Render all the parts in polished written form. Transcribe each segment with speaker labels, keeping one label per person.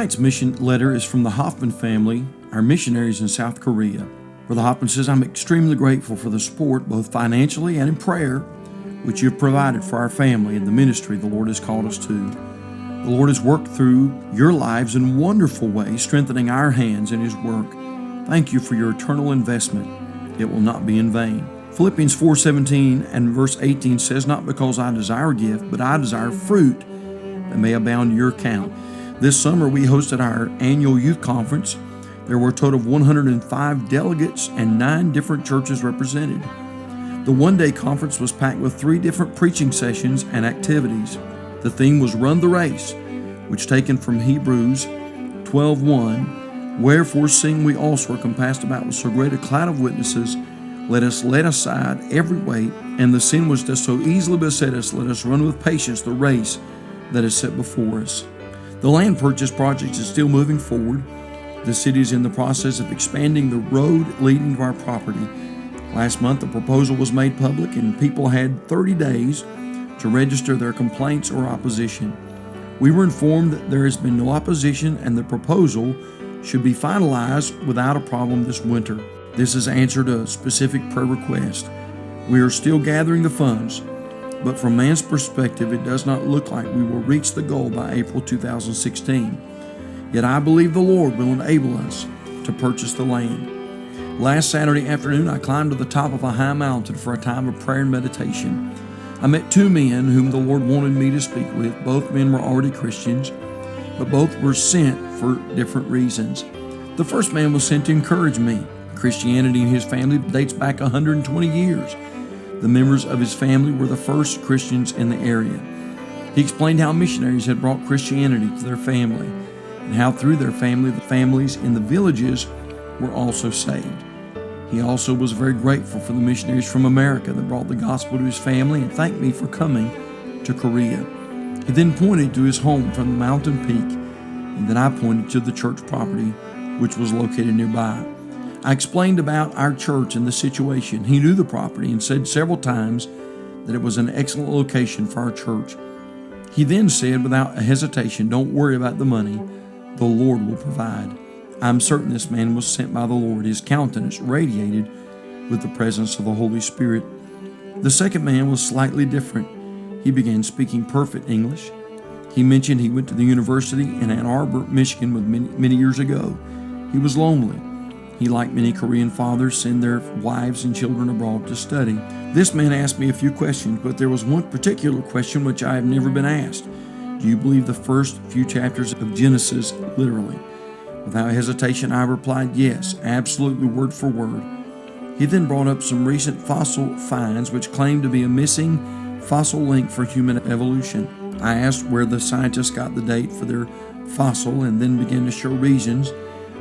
Speaker 1: Tonight's mission letter is from the Hoffman family, our missionaries in South Korea. Brother Hoffman says, I'm extremely grateful for the support, both financially and in prayer, which you have provided for our family and the ministry the Lord has called us to. The Lord has worked through your lives in wonderful ways, strengthening our hands in His work. Thank you for your eternal investment. It will not be in vain. Philippians 4:17 and verse 18 says, Not because I desire a gift, but I desire fruit that may abound to your account. This summer we hosted our annual youth conference. There were a total of 105 delegates and 9 different churches represented. The one-day conference was packed with 3 different preaching sessions and activities. The theme was Run the Race, which taken from Hebrews 12:1, Wherefore seeing we also are compassed about with so great a cloud of witnesses, let us lay aside every weight and the sin which does so easily beset us, let us run with patience the race that is set before us. The land purchase project is still moving forward. The city is in the process of expanding the road leading to our property. Last month, the proposal was made public and people had 30 days to register their complaints or opposition. We were informed that there has been no opposition and the proposal should be finalized without a problem this winter. This has answered a specific prayer request. We are still gathering the funds, but from man's perspective, it does not look like we will reach the goal by April 2016. Yet I believe the Lord will enable us to purchase the land. Last Saturday afternoon, I climbed to the top of a high mountain for a time of prayer and meditation. I met 2 men whom the Lord wanted me to speak with. Both men were already Christians, but both were sent for different reasons. The first man was sent to encourage me. Christianity in his family dates back 120 years. The members of his family were the first Christians in the area. He explained how missionaries had brought Christianity to their family and how through their family, the families in the villages were also saved. He also was very grateful for the missionaries from America that brought the gospel to his family and thanked me for coming to Korea. He then pointed to his home from the mountain peak, and then I pointed to the church property, which was located nearby. I explained about our church and the situation. He knew the property and said several times that it was an excellent location for our church. He then said without a hesitation, Don't worry about the money. The Lord will provide. I'm certain this man was sent by the Lord. His countenance radiated with the presence of the Holy Spirit. The second man was slightly different. He began speaking perfect English. He mentioned he went to the university in Ann Arbor, Michigan many years ago. He was lonely. He, like many Korean fathers, send their wives and children abroad to study. This man asked me a few questions, but there was one particular question which I have never been asked. Do you believe the first few chapters of Genesis literally? Without hesitation, I replied, yes, absolutely word for word. He then brought up some recent fossil finds which claimed to be a missing fossil link for human evolution. I asked where the scientists got the date for their fossil and then began to show reasons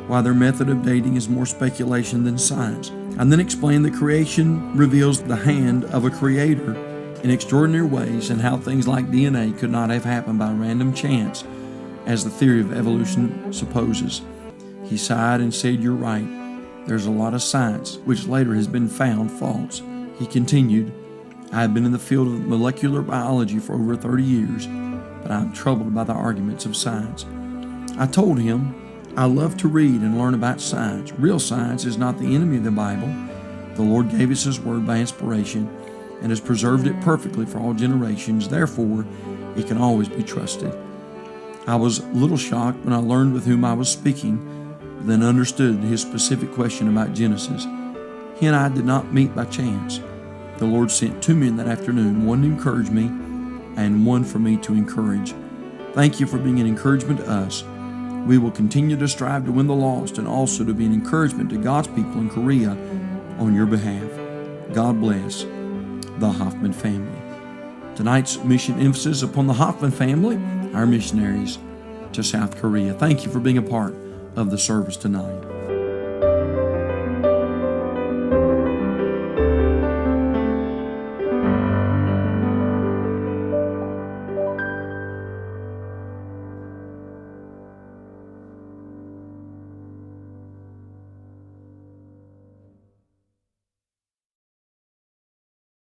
Speaker 1: why their method of dating is more speculation than science. And then explained that creation reveals the hand of a creator in extraordinary ways and how things like DNA could not have happened by random chance, as the theory of evolution supposes. He sighed and said, You're right. There's a lot of science which later has been found false. He continued, I have been in the field of molecular biology for over 30 years, but I'm troubled by the arguments of science. I told him, I love to read and learn about science. Real science is not the enemy of the Bible. The Lord gave us His Word by inspiration and has preserved it perfectly for all generations. Therefore, it can always be trusted. I was a little shocked when I learned with whom I was speaking, but then understood his specific question about Genesis. He and I did not meet by chance. The Lord sent 2 men that afternoon, one to encourage me and one for me to encourage. Thank you for being an encouragement to us. We will continue to strive to win the lost and also to be an encouragement to God's people in Korea on your behalf. God bless the Hoffman family. Tonight's mission emphasis upon the Hoffman family, our missionaries to South Korea. Thank you for being a part of the service tonight.